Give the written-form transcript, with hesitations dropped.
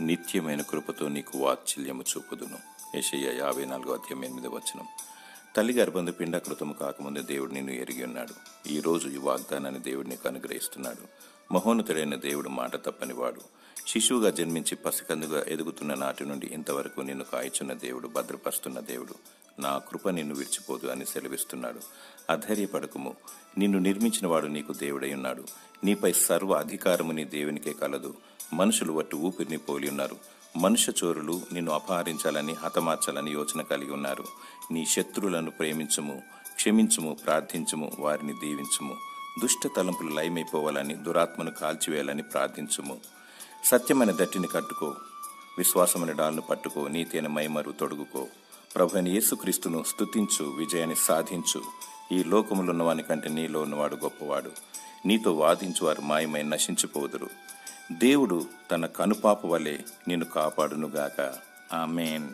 నిత్యమైన కృపతో నీకు వాత్సల్యము చూపుదును. యెషయా 54:8. తల్లి గర్భందు పిండకృతము కాకముందు దేవుడు నిన్ను ఎరిగి ఉన్నాడు. ఈరోజు ఈ వాగ్దానాన్ని దేవుడు నీకు అనుగ్రహిస్తున్నాడు. మహోన్నతుడైన దేవుడు మాట తప్పనివాడు. శిశువుగా జన్మించి పసికందుగా ఎదుగుతున్న నాటి నుండి ఇంతవరకు నిన్ను కాయిచున్న దేవుడు, భద్రపరుస్తున్న దేవుడు. నా కృప నిన్ను విడిచిపోదు అని సెలవిస్తున్నాడు. అధైర్యపడకుము, నిన్ను నిర్మించిన వాడు నీకు దేవుడై ఉన్నాడు. నీపై సర్వ అధికారము నీ దేవునికే కలదు. మనుషులు వట్టి ఊపిరిని పోలి ఉన్నారు. మనుష్య చోరులు నిన్ను అపహరించాలని, హతమార్చాలని యోచన కలిగి ఉన్నారు. నీ శత్రువులను ప్రేమించుము, క్షమించుము, ప్రార్థించుము, వారిని దీవించుము. దుష్ట తలంపులు లయమైపోవాలని, దురాత్మను కాల్చివేయాలని ప్రార్థించుము. సత్యమైన దట్టిని కట్టుకో, విశ్వాసమైన డాల్ను పట్టుకో, నీతైన మైమరు తొడుగుకో. ప్రభువైన యేసుక్రీస్తును స్తుతించు, విజయాన్ని సాధించు. ఈ లోకములో ఉన్నవాని కంటే నీలో ఉన్నవాడు గొప్పవాడు. నీతో వాదించు వారు మాయమై నశించిపోదురు. దేవుడు తన కనుపాప వలె నిన్ను కాపాడునుగాక. ఆమేన్.